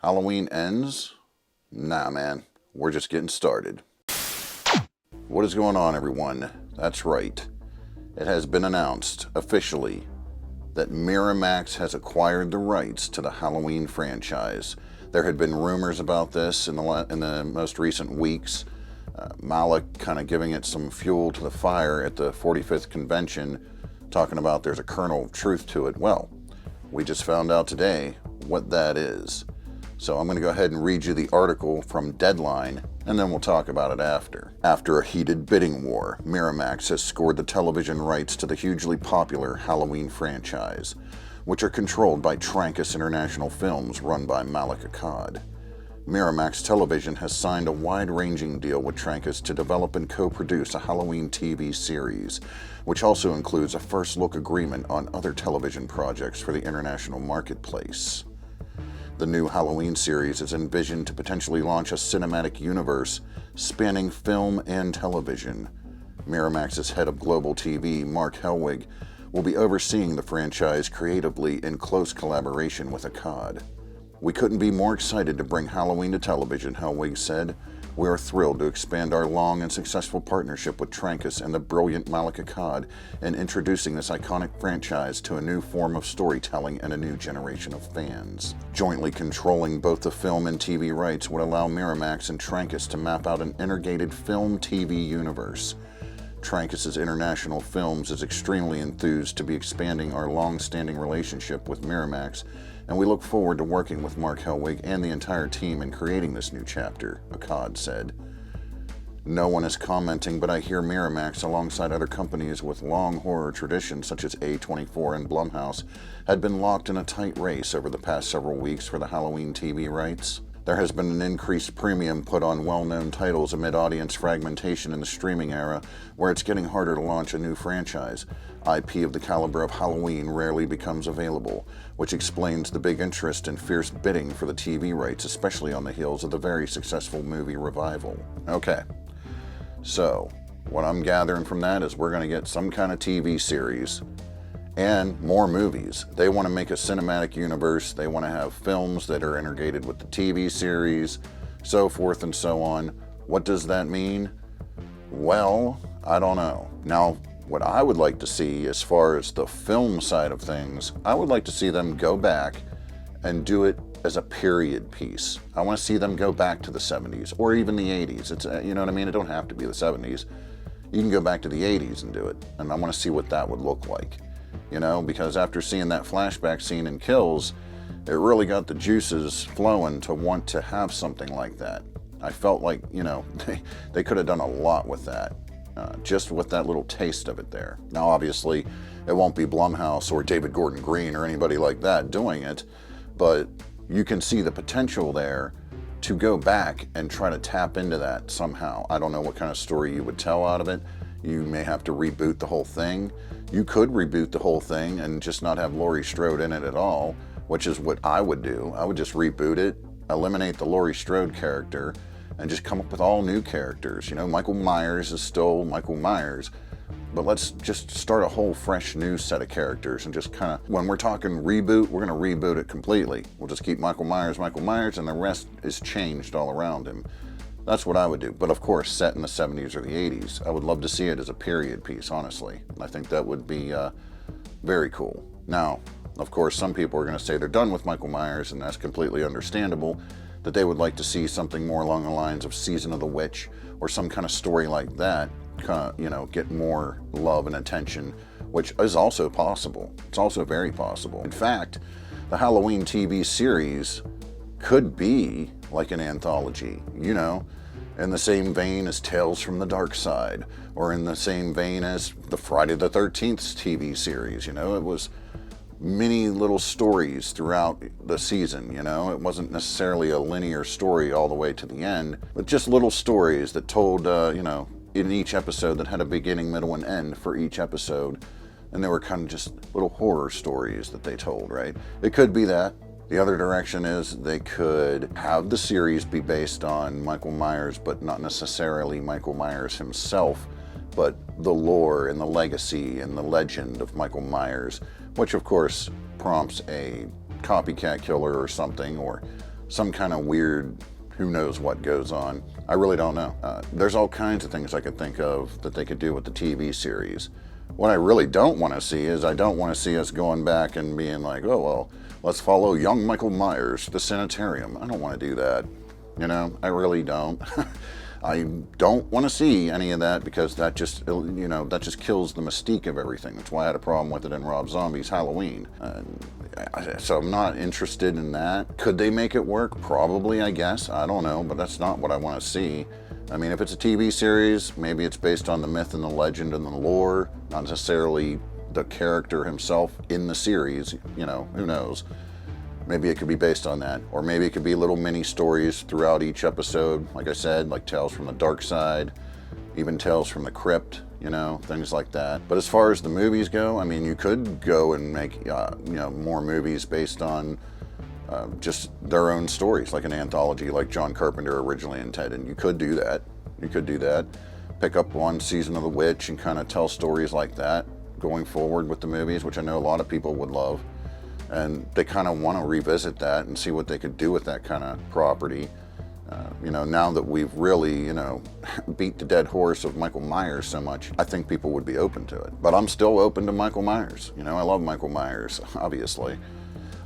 Halloween ends? Nah, man. We're just getting started. What is going on, everyone? That's right. It has been announced officially that Miramax has acquired the rights to the Halloween franchise. There had been rumors about this in the most recent weeks. Malik kind of giving it some fuel to the fire at the 45th convention, talking about there's a kernel of truth to it. Well, we just found out today what that is. So I'm going to go ahead and read you the article from Deadline, and then we'll talk about it after. After a heated bidding war, Miramax has scored the television rights to the hugely popular Halloween franchise, which are controlled by Trancas International Films run by Malik Akkad. Miramax Television has signed a wide-ranging deal with Trancas to develop and co-produce a Halloween TV series, which also includes a first-look agreement on other television projects for the international marketplace. The new Halloween series is envisioned to potentially launch a cinematic universe spanning film and television. Miramax's head of global TV, Mark Helwig, will be overseeing the franchise creatively in close collaboration with Akkad. "We couldn't be more excited to bring Halloween to television," Helwig said. "We are thrilled to expand our long and successful partnership with Trancas and the brilliant Malik Akkad in introducing this iconic franchise to a new form of storytelling and a new generation of fans." Jointly controlling both the film and TV rights would allow Miramax and Trancas to map out an integrated film-TV universe. Trancas' International Films is extremely enthused to be expanding our long-standing relationship with Miramax, and we look forward to working with Mark Helwig and the entire team in creating this new chapter, Akkad said. "No one is commenting, but I hear Miramax, alongside other companies with long horror traditions such as A24 and Blumhouse, had been locked in a tight race over the past several weeks for the Halloween TV rights. There has been an increased premium put on well-known titles amid audience fragmentation in the streaming era, where it's getting harder to launch a new franchise. IP of the caliber of Halloween rarely becomes available, which explains the big interest and fierce bidding for the TV rights, especially on the heels of the very successful movie revival." Okay, so what I'm gathering from that is we're going to get some kind of TV series and more movies. They want to make a cinematic universe. They want to have films that are integrated with the TV series, so forth and so on. What does that mean? Well, I don't know. Now, what I would like to see as far as the film side of things, I would like to see them go back and do it as a period piece. I want to see them go back to the 70s or even the 80s. It's, you know what I mean? It don't have to be the 70s. You can go back to the 80s and do it. And I want to see what that would look like. You know, because after seeing that flashback scene in Kills, it really got the juices flowing to want to have something like that. I felt like, you know, they could have done a lot with that, just with that little taste of it there. Now, obviously, it won't be Blumhouse or David Gordon Green or anybody like that doing it, but you can see the potential there to go back and try to tap into that somehow. I don't know what kind of story you would tell out of it. You may have to reboot the whole thing. You could reboot the whole thing and just not have Laurie Strode in it at all, which is what I would do. I would just reboot it, eliminate the Laurie Strode character, and just come up with all new characters. You know, Michael Myers is still Michael Myers, but let's just start a whole fresh new set of characters and just kind of, when we're talking reboot, we're going to reboot it completely. We'll just keep Michael Myers, and the rest is changed all around him. That's what I would do. But of course, set in the 70s or the 80s. I would love to see it as a period piece, honestly. I think that would be very cool. Now, of course, some people are going to say they're done with Michael Myers, and that's completely understandable, that they would like to see something more along the lines of Season of the Witch or some kind of story like that, kind of, you know, get more love and attention, which is also possible. It's also very possible. In fact, the Halloween TV series could be like an anthology, you know, in the same vein as Tales from the Darkside, or in the same vein as the Friday the 13th TV series. You know, it was many little stories throughout the season. You know, it wasn't necessarily a linear story all the way to the end, but just little stories that told, you know, in each episode, that had a beginning, middle, and end for each episode. And they were kind of just little horror stories that they told, right? It could be that. The other direction is they could have the series be based on Michael Myers, but not necessarily Michael Myers himself, but the lore and the legacy and the legend of Michael Myers, which of course prompts a copycat killer or something, or some kind of weird, who knows what goes on. I really don't know. There's all kinds of things I could think of that they could do with the TV series. What I really don't want to see is, I don't want to see us going back and being like, oh, well, let's follow young Michael Myers to the sanitarium. I don't want to do that. You know, I really don't. I don't want to see any of that, because that just, you know, that just kills the mystique of everything. That's why I had a problem with it in Rob Zombie's Halloween. So I'm not interested in that. Could they make it work? Probably, I guess. I don't know, but that's not what I want to see. I mean, if it's a TV series, maybe it's based on the myth and the legend and the lore, not necessarily the character himself in the series. You know, who knows? Maybe it could be based on that. Or maybe it could be little mini stories throughout each episode. Like I said, like Tales from the Darkside, even Tales from the Crypt, you know, things like that. But as far as the movies go, I mean, you could go and make, you know, more movies based on just their own stories, like an anthology like John Carpenter originally intended. You could do that. You could do that. Pick up one season of The Witch and kind of tell stories like that going forward with the movies, which I know a lot of people would love. And they kind of want to revisit that and see what they could do with that kind of property. You know, now that we've really, you know, beat the dead horse of Michael Myers so much, I think people would be open to it. But I'm still open to Michael Myers. You know, I love Michael Myers, obviously.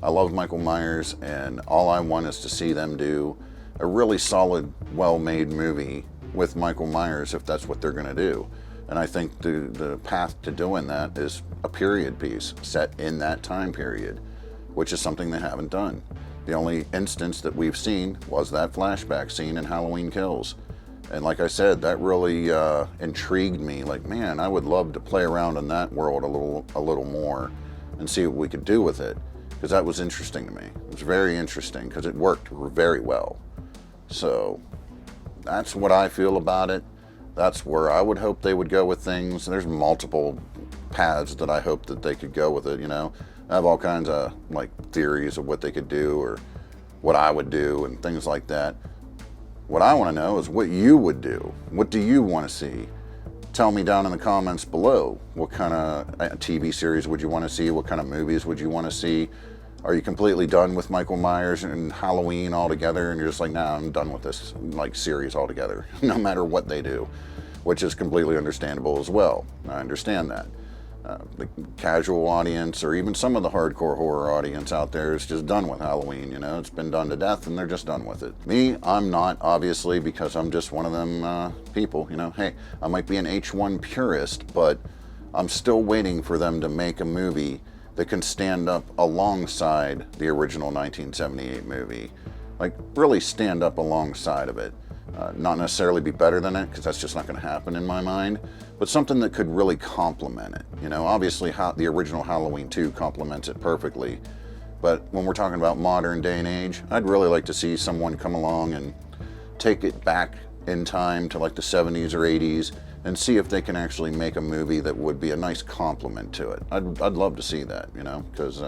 I love Michael Myers, and all I want is to see them do a really solid, well-made movie with Michael Myers, if that's what they're going to do. And I think the path to doing that is a period piece set in that time period, which is something they haven't done. The only instance that we've seen was that flashback scene in Halloween Kills. And like I said, that really intrigued me. Like, man, I would love to play around in that world a little more and see what we could do with it, because that was interesting to me. It was very interesting because it worked very well. So that's what I feel about it. That's where I would hope they would go with things. There's multiple paths that I hope that they could go with it, you know. I have all kinds of like theories of what they could do or what I would do and things like that. What I want to know is what you would do. What do you want to see? Tell me down in the comments below. What kind of TV series would you want to see? What kind of movies would you want to see? Are you completely done with Michael Myers and Halloween altogether, and you're just like, nah, I'm done with this like series altogether, no matter what they do, which is completely understandable as well. I understand that. The casual audience, or even some of the hardcore horror audience out there, is just done with Halloween. You know, it's been done to death, and they're just done with it. Me, I'm not, obviously, because I'm just one of them people. You know, hey, I might be an H1 purist, but I'm still waiting for them to make a movie that can stand up alongside the original 1978 movie. Like, really stand up alongside of it. Not necessarily be better than it, because that's just not going to happen in my mind, but something that could really complement it. You know, obviously the original Halloween 2 complements it perfectly, but when we're talking about modern day and age, I'd really like to see someone come along and take it back in time to like the 70s or 80s and see if they can actually make a movie that would be a nice complement to it. I'd love to see that, you know, because,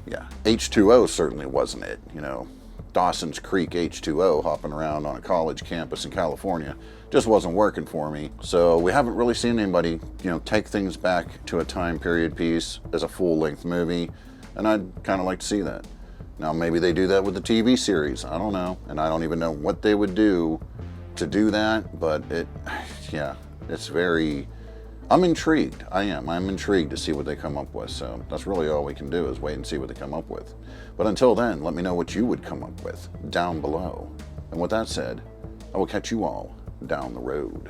yeah, H2O certainly wasn't it, you know. Dawson's Creek H2O hopping around on a college campus in California just wasn't working for me. So we haven't really seen anybody, you know, take things back to a time period piece as a full-length movie, and I'd kind of like to see that. Now maybe they do that with the TV series, I don't know, and I don't even know what they would do to do that, but yeah, it's very, I'm intrigued. I'm intrigued to see what they come up with. So that's really all we can do, is wait and see what they come up with. But until then, let me know what you would come up with down below. And with that said, I will catch you all down the road.